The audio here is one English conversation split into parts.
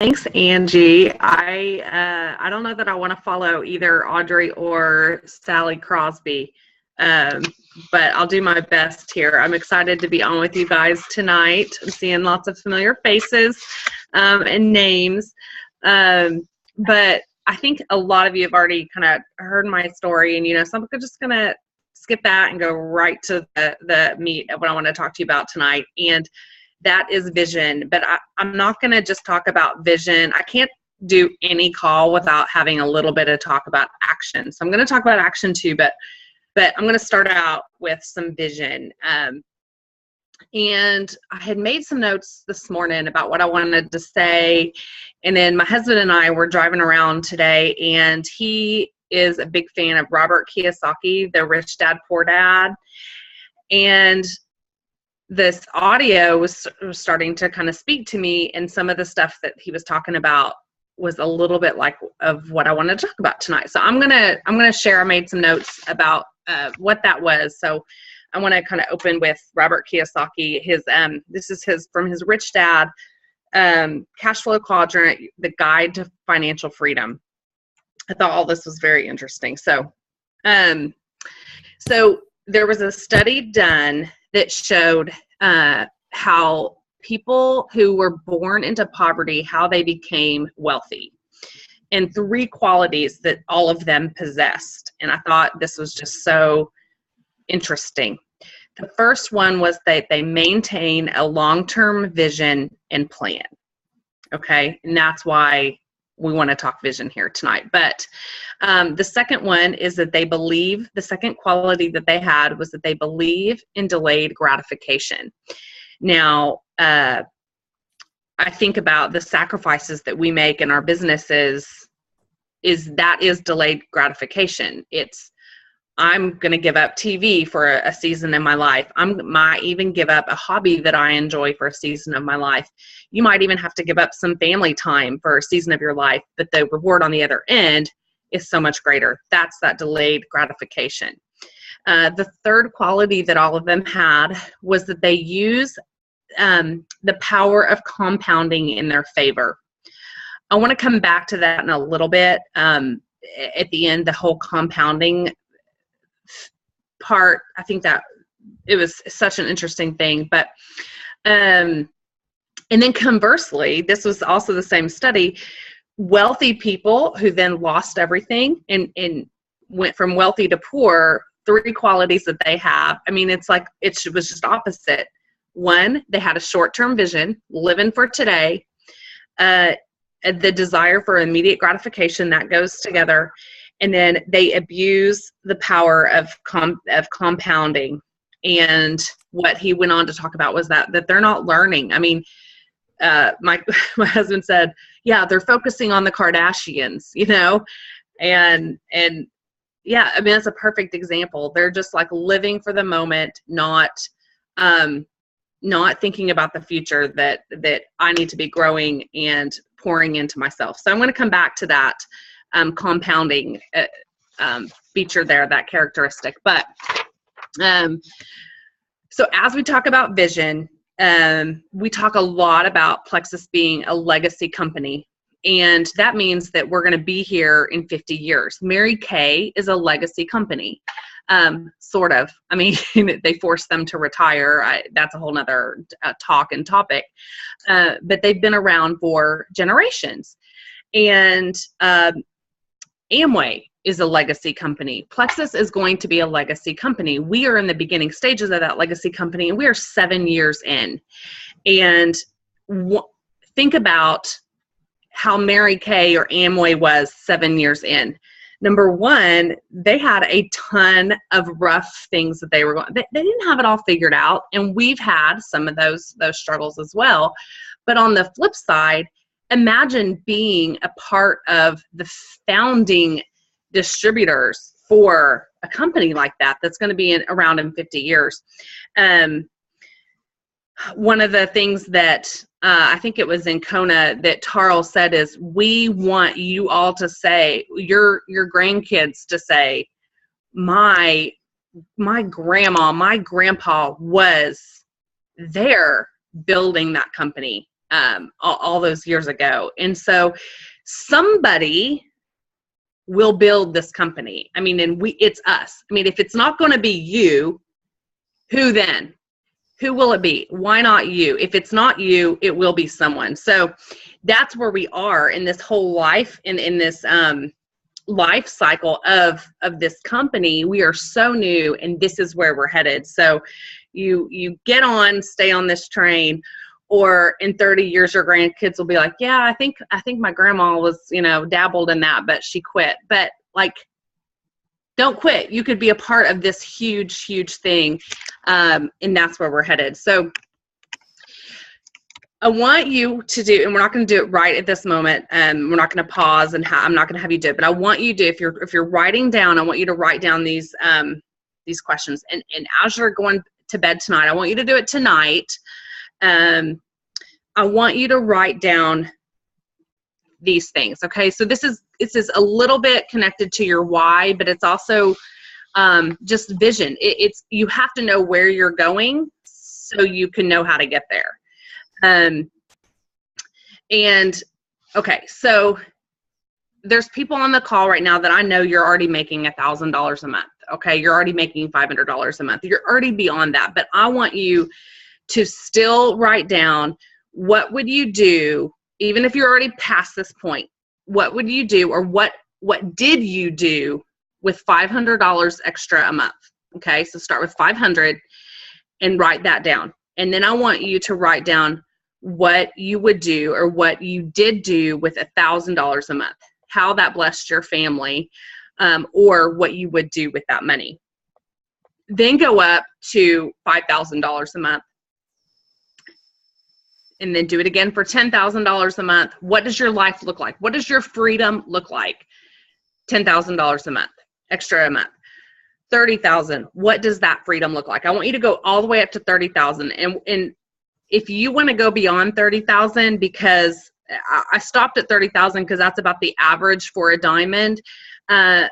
Thanks, Angie. I don't know that I want to follow either Audrey or Sally Crosby, um, but I'll do my best here. I'm excited to be on with you guys tonight. I'm seeing lots of familiar faces and names, but I think a lot of you have already kind of heard my story, and so I'm just gonna skip that and go right to the meat of what I want to talk to you about tonight. And that is vision. But I'm not going to just talk about vision. I can't do any call without having a little bit of talk about action. So I'm going to talk about action too, but I'm going to start out with some vision. And I had made some notes this morning about what I wanted to say. And then my husband and I were driving around today, and he is a big fan of Robert Kiyosaki, the Rich Dad, Poor Dad. And this audio was starting to kind of speak to me, and some of the stuff that he was talking about was a little bit like of what I wanted to talk about tonight. So I'm gonna share. I made some notes about what that was. So I want to kind of open with Robert Kiyosaki. This is from his Rich Dad Cash Flow Quadrant, the Guide to Financial Freedom. I thought all this was very interesting. So there was a study done that showed how people who were born into poverty, how they became wealthy, and 3 qualities that all of them possessed. And I thought this was just so interesting. The first one was that they maintain a long-term vision and plan. Okay, and that's why we want to talk vision here tonight. But the second one is that the second quality that they had was that they believe in delayed gratification. Now, I think about the sacrifices that we make in our businesses is delayed gratification. I'm going to give up TV for a season in my life. I might even give up a hobby that I enjoy for a season of my life. You might even have to give up some family time for a season of your life, but the reward on the other end is so much greater. That's that delayed gratification. The third quality that all of them had was that they use the power of compounding in their favor. I want to come back to that in a little bit. At the end, the whole compounding part, I think that it was such an interesting thing. But and then conversely, this was also the same study, wealthy people who then lost everything and went from wealthy to poor, 3 qualities that they have. I mean, it's like it was just opposite. One, they had a short-term vision, living for today, the desire for immediate gratification, that goes together. And then they abuse the power of compounding. And what he went on to talk about was that they're not learning. I mean, my husband said, yeah, they're focusing on the Kardashians, and yeah, I mean, that's a perfect example. They're just like living for the moment, not thinking about the future that I need to be growing and pouring into myself. So I'm going to come back to that compounding feature there, that characteristic. But so as we talk about vision, we talk a lot about Plexus being a legacy company. And that means that we're going to be here in 50 years. Mary Kay is a legacy company, sort of. I mean, they forced them to retire. That's a whole nother talk and topic. But they've been around for generations. And Amway is a legacy company. Plexus is going to be a legacy company. We are in the beginning stages of that legacy company, and we are 7 years in. And think about how Mary Kay or Amway was 7 years in. Number one, they had a ton of rough things that they were going. They didn't have it all figured out, and we've had some of those struggles as well. But on the flip side, imagine being a part of the founding distributors for a company like that that's going to be around in 50 years. One of the things that I think it was in Kona that Tarl said is, we want you all to say, your grandkids to say, my grandma, my grandpa was there building that company. all those years ago. And so somebody will build this company. I mean, and it's us. I mean, if it's not going to be you, who then? Who will it be? Why not you? If it's not you, it will be someone. So that's where we are in this whole life, in this life cycle of this company. We are so new, and this is where we're headed. So you get on, stay on this train, or in 30 years your grandkids will be like, yeah, I think my grandma was, dabbled in that, but she quit. But like, don't quit. You could be a part of this huge, huge thing. And that's where we're headed. So I want you to do, and we're not going to do it right at this moment. We're not going to pause, and I'm not going to have you do it, but I want you to, if you're writing down, I want you to write down these questions. And as you're going to bed tonight, I want you to do it tonight. I want you to write down these things. Okay. So this is a little bit connected to your why, but it's also just vision. You have to know where you're going so you can know how to get there. And okay, so there's people on the call right now that I know you're already making $1,000 a month. Okay. You're already making $500 a month. You're already beyond that, but I want you to still write down, what would you do, even if you're already past this point? What would you do, or what did you do with $500 extra a month? Okay, so start with 500 and write that down. And then I want you to write down what you would do, or what you did do with $1,000 a month, how that blessed your family, or what you would do with that money. Then go up to $5,000 a month. And then do it again for $10,000 a month. What does your life look like? What does your freedom look like? $10,000 a month, extra a month. 30,000. What does that freedom look like? I want you to go all the way up to 30,000. And if you want to go beyond 30,000, because I stopped at 30,000 because that's about the average for a diamond. But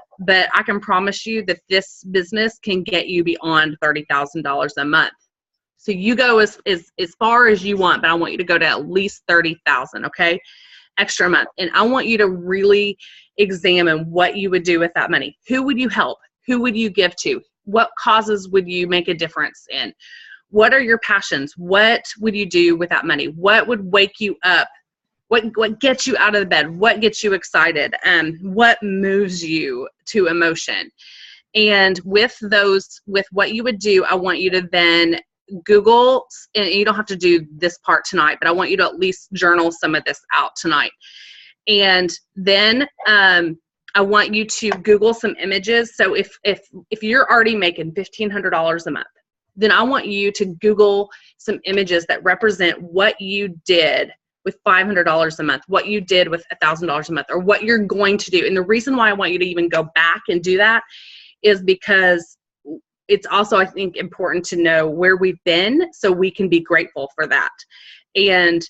I can promise you that this business can get you beyond $30,000 a month. So you go as far as you want, but I want you to go to at least 30,000, okay? Extra a month. And I want you to really examine what you would do with that money. Who would you help? Who would you give to? What causes would you make a difference in? What are your passions? What would you do with that money? What would wake you up? What gets you out of the bed? What gets you excited? What moves you to emotion? And with what you would do, I want you to then Google, and you don't have to do this part tonight, but I want you to at least journal some of this out tonight. And then I want you to Google some images. So if you're already making $1,500 a month, then I want you to Google some images that represent what you did with $500 a month, what you did with $1,000 a month, or what you're going to do. And the reason why I want you to even go back and do that is because it's also, I think, important to know where we've been so we can be grateful for that. And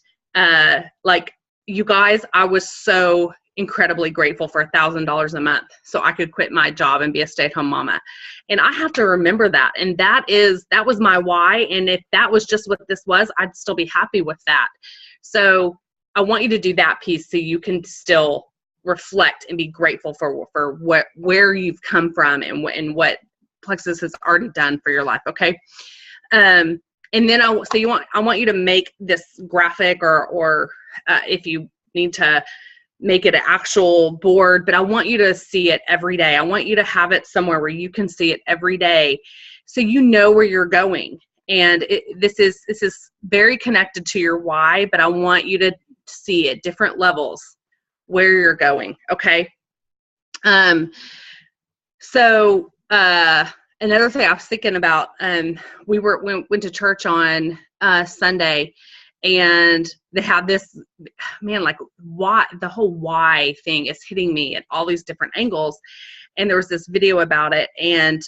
like you guys, I was so incredibly grateful for $1,000 a month so I could quit my job and be a stay-at-home mama. And I have to remember that. And that was my why. And if that was just what this was, I'd still be happy with that. So I want you to do that piece so you can still reflect and be grateful for where you've come from and what Plexus has already done for your life. Okay. And then I want you to make this graphic or if you need to make it an actual board, but I want you to see it every day. I want you to have it somewhere where you can see it every day so you know where you're going. And this is very connected to your why, but I want you to see at different levels where you're going. Okay. So another thing I was thinking about, we went to church on Sunday, and they have this, man, like why, the whole why thing is hitting me at all these different angles. And there was this video about it, and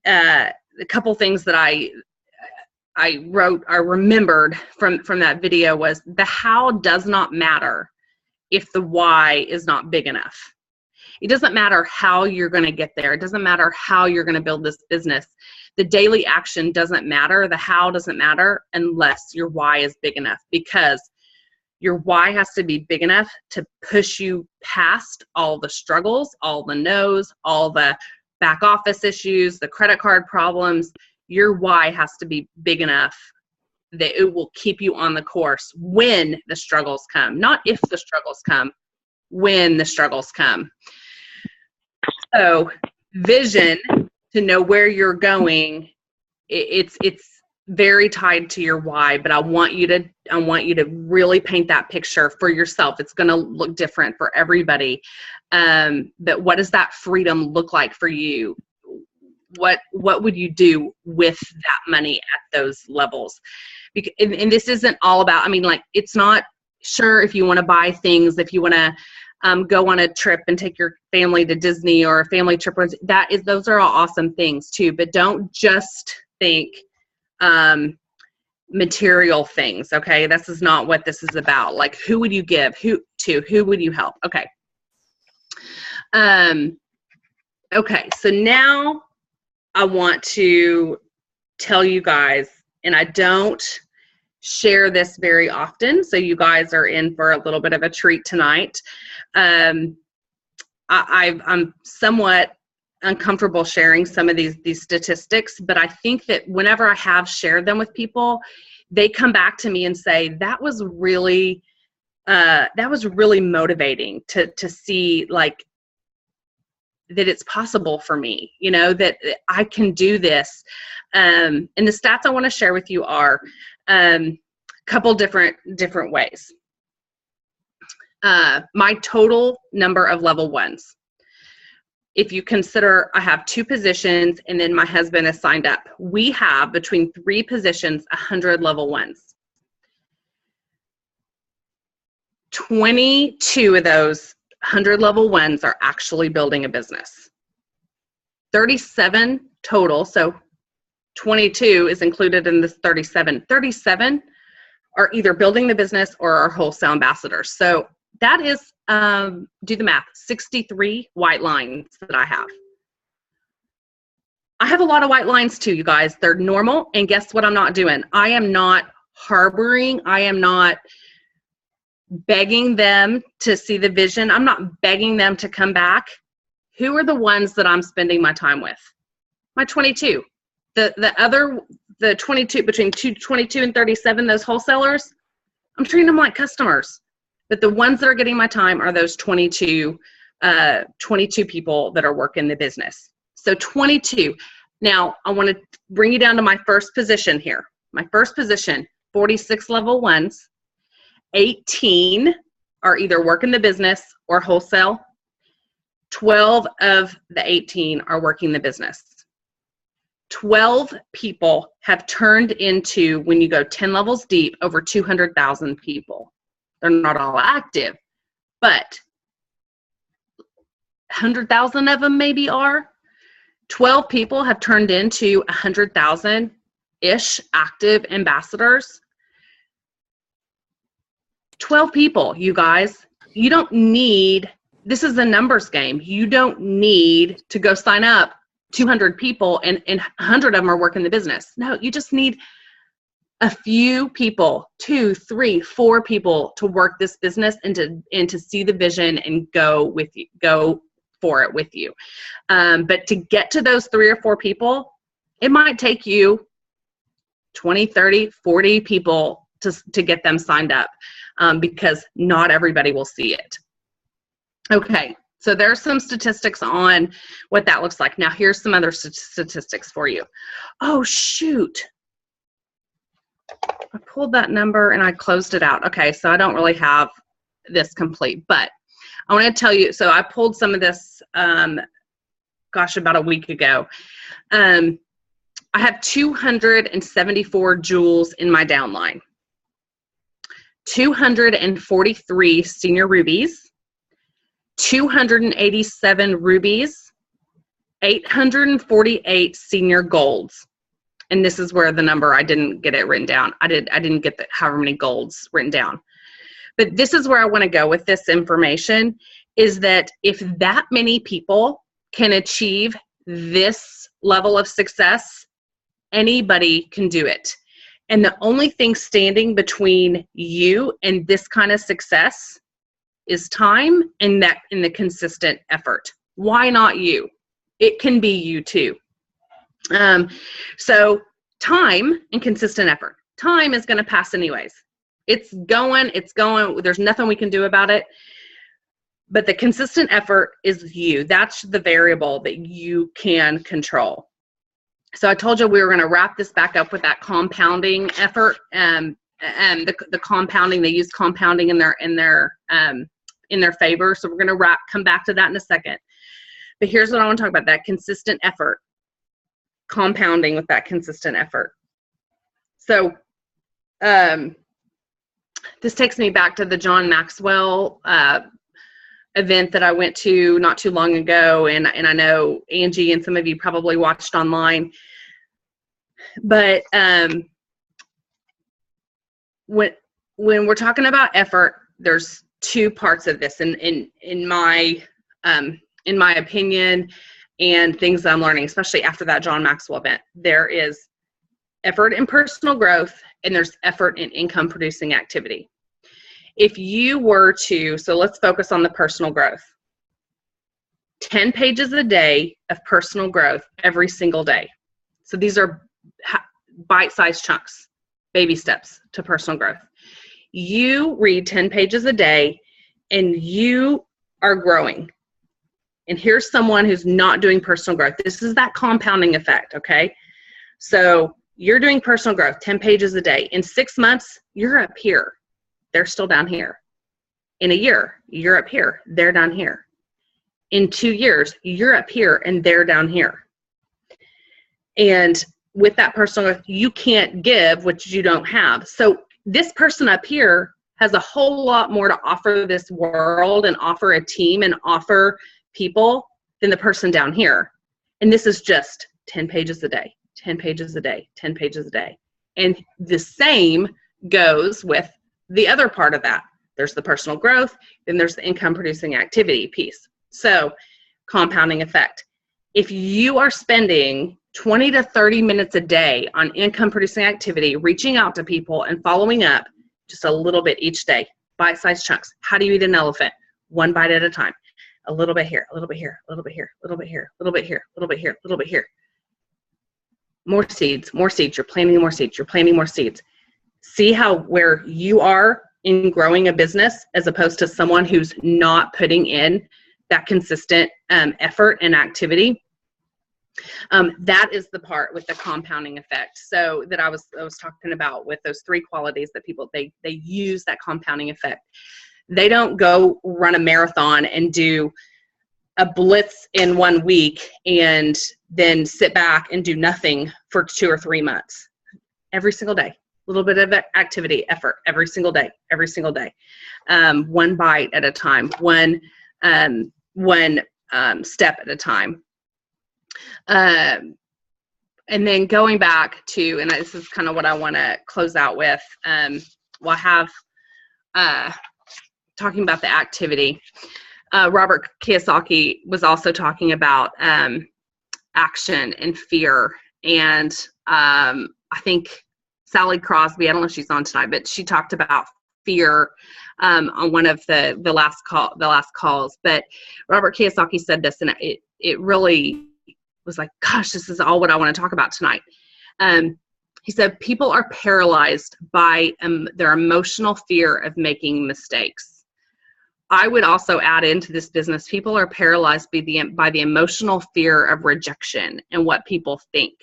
a couple things that I remembered from that video was the how does not matter if the why is not big enough. It doesn't matter how you're going to get there. It doesn't matter how you're going to build this business. The daily action doesn't matter. The how doesn't matter unless your why is big enough, because your why has to be big enough to push you past all the struggles, all the no's, all the back office issues, the credit card problems. Your why has to be big enough that it will keep you on the course when the struggles come, not if the struggles come, when the struggles come. So vision, to know where you're going, it's very tied to your why, but I want you to really paint that picture for yourself. It's going to look different for everybody. But what does that freedom look like for you? What would you do with that money at those levels? And this isn't all about, I mean, like, it's not, sure, if you want to buy things, if you want to go on a trip and take your family to Disney, or a family trip, those are all awesome things too, but don't just think material things. Okay. This is not what this is about. Like, who would you give who would you help? Okay. Okay. So now I want to tell you guys, and I don't share this very often, so you guys are in for a little bit of a treat tonight. I'm somewhat uncomfortable sharing some of these statistics, but I think that whenever I have shared them with people, they come back to me and say, that was really motivating to see, like, that it's possible for me, you know, that I can do this. And the stats I want to share with you are a couple different ways. My total number of level ones. If you consider I have 2 positions and then my husband is signed up, we have between 3 positions, 100 level ones. 22 of those 100 level ones are actually building a business. 37 total, so 22 is included in this 37. 37 are either building the business or are wholesale ambassadors. So that is, do the math, 63 white lines that I have. I have a lot of white lines too, you guys. They're normal, and guess what I'm not doing? I am not harboring, I am not begging them to see the vision. I'm not begging them to come back. Who are the ones that I'm spending my time with? My 22. The 22, between 22 and 37, those wholesalers, I'm treating them like customers. But the ones that are getting my time are those 22 people that are working the business. So 22. Now, I want to bring you down to my first position here. My first position, 46 level ones. 18 are either working the business or wholesale. 12 of the 18 are working the business. 12 people have turned into, when you go 10 levels deep, over 200,000 people. They're not all active, but 100,000 of them maybe are. 12 people have turned into 100,000-ish active ambassadors. 12 people, you guys. You don't need, this is a numbers game. You don't need to go sign up 200 people and 100 of them are working the business. No, you just need a few people, 2, 3, 4 people to work this business and to see the vision and go for it with you. But to get to those 3 or 4 people, it might take you 20, 30, 40 people to get them signed up, because not everybody will see it. Okay, so there's some statistics on what that looks like. Now here's some other statistics for you. Oh, shoot. I pulled that number and I closed it out. Okay, so I don't really have this complete, but I want to tell you, so I pulled some of this, about a week ago. I have 274 jewels in my downline, 243 senior rubies, 287 rubies, 848 senior golds. And this is where the number, I didn't get it written down. I didn't get however many golds written down. But this is where I want to go with this information, is that if that many people can achieve this level of success Anybody can do it. And the only thing standing between you and this kind of success is time and the consistent effort. Why not you? It can be you too. So time and consistent effort. Time is going to pass anyways. It's going. There's nothing we can do about it. But the consistent effort is you. That's the variable that you can control. So I told you we were going to wrap this back up with that compounding effort. The compounding, they use compounding in their favor. So we're going to come back to that in a second. But here's what I want to talk about: that consistent effort, compounding with that consistent effort. So this takes me back to the John Maxwell event that I went to not too long ago, and I know Angie and some of you probably watched online. But when we're talking about effort, there's two parts of this, in my opinion, and things that I'm learning, especially after that John Maxwell event. There is effort in personal growth, and there's effort in income producing activity. If you were to, so let's focus on the personal growth. 10 pages a day of personal growth every single day. So these are bite-sized chunks, baby steps to personal growth. You read 10 pages a day and you are growing. And here's someone who's not doing personal growth. This is that compounding effect, okay? So you're doing personal growth, 10 pages a day. In 6 months, you're up here. They're still down here. In a year, you're up here. They're down here. In 2 years, you're up here and they're down here. And with that personal growth, you can't give what you don't have. So this person up here has a whole lot more to offer this world and offer a team and offer people than the person down here. And this is just 10 pages a day, 10 pages a day, 10 pages a day. And the same goes with the other part of that. There's the personal growth, then there's the income producing activity piece. So compounding effect. If you are spending 20 to 30 minutes a day on income producing activity, reaching out to people and following up just a little bit each day, bite-sized chunks. How do you eat an elephant? One bite at a time. A little bit here, a little bit here, a little bit here, a little bit here, a little bit here, a little bit here, a little bit here. More seeds, more seeds. You're planting more seeds. You're planting more seeds. See how where you are in growing a business as opposed to someone who's not putting in that consistent effort and activity. That is the part with the compounding effect. So that I was talking about with those three qualities that people, they use that compounding effect. They don't go run a marathon and do a blitz in 1 week and then sit back and do nothing for 2 or 3 months. Every single day. A little bit of activity, effort, every single day, every single day. One bite at a time, one step at a time. And then going back to, and this is kind of what I want to close out with, we'll have talking about the activity. Robert Kiyosaki was also talking about action and fear. And I think Sally Crosby, I don't know if she's on tonight, but she talked about fear on one of the last calls. But Robert Kiyosaki said this, and it really was like, gosh, this is all what I want to talk about tonight. He said, people are paralyzed by their emotional fear of making mistakes. I would also add into this business, people are paralyzed by the emotional fear of rejection and what people think.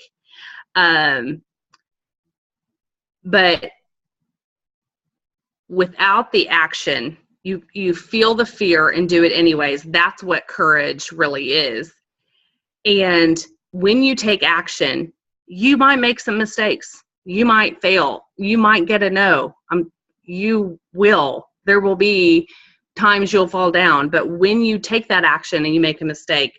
But without the action, you feel the fear and do it anyways. That's what courage really is. And when you take action, you might make some mistakes. You might fail. You might get a no. You will. There will be times you'll fall down. But when you take that action and you make a mistake,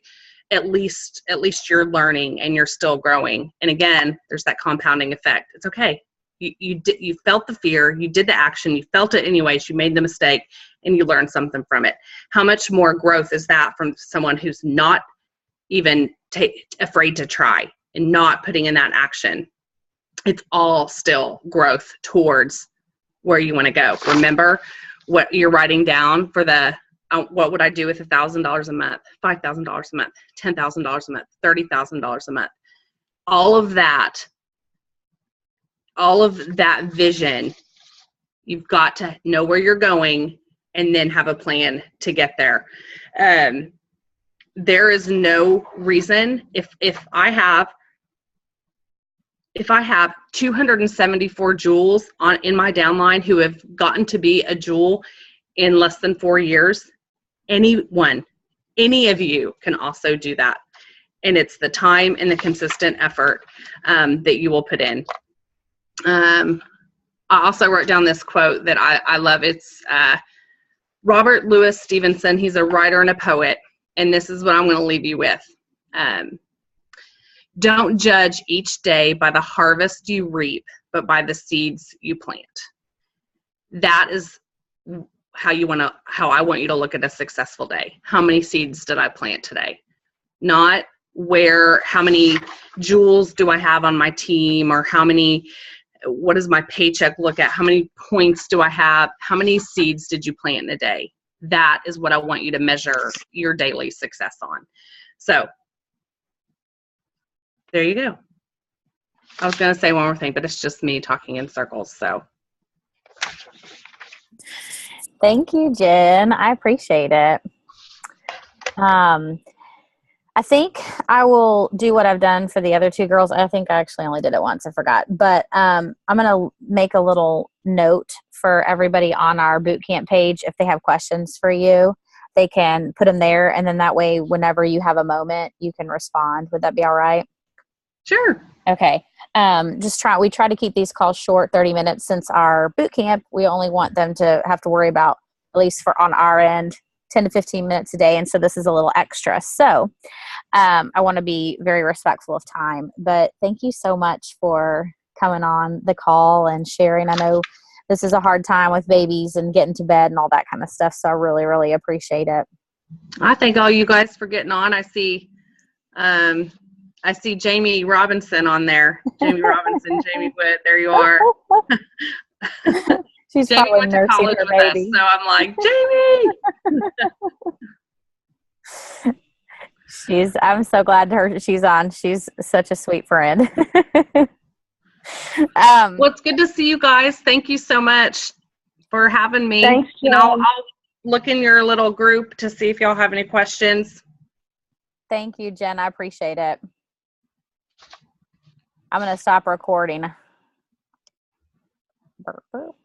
at least you're learning and you're still growing. And again, there's that compounding effect. It's okay. You felt the fear, you did the action, you felt it anyways, you made the mistake, and you learned something from it. How much more growth is that from someone who's not even afraid to try and not putting in that action? it's all still growth towards where you want to go. Remember what you're writing down for the, what would I do with $1,000 a month, $5,000 a month, $10,000 a month, $30,000 a month? All of that vision, you've got to know where you're going and then have a plan to get there. There is no reason if I have 274 jewels in my downline who have gotten to be a jewel in less than 4 years, any of you can also do that. And it's the time and the consistent effort that you will put in. I also wrote down this quote that I love. It's Robert Louis Stevenson. He's a writer and a poet. And this is what I'm going to leave you with. Don't judge each day by the harvest you reap, but by the seeds you plant. That is how I want you to look at a successful day. How many seeds did I plant today? Not how many jewels do I have on my team, or what does my paycheck look at? How many points do I have? How many seeds did you plant in a day? That is what I want you to measure your daily success on. So there you go. I was going to say one more thing, but it's just me talking in circles. So thank you, Jen. I appreciate it. I think I will do what I've done for the other two girls. I think I actually only did it once. I forgot. But I'm going to make a little note for everybody on our Bootcamp page. If they have questions for you, they can put them there. And then that way, whenever you have a moment, you can respond. Would that be all right? Sure. Okay. We try to keep these calls short, 30 minutes. Since our Bootcamp, we only want them to have to worry about, at least on our end, 10 to 15 minutes a day. And so this is a little extra. So I want to be very respectful of time. But thank you so much for coming on the call and sharing. I know this is a hard time with babies and getting to bed and all that kind of stuff. So I really, really appreciate it. I thank all you guys for getting on. I see Jamie Robinson on there. Jamie Robinson, Jamie Witt, there you are. She's Jamie probably went to college with us, so I'm like, Jamie! I'm so glad she's on. She's such a sweet friend. Well, it's good to see you guys. Thank you so much for having me. Thanks, Jen. I'll look in your little group to see if y'all have any questions. Thank you, Jen. I appreciate it. I'm going to stop recording. Burp, burp.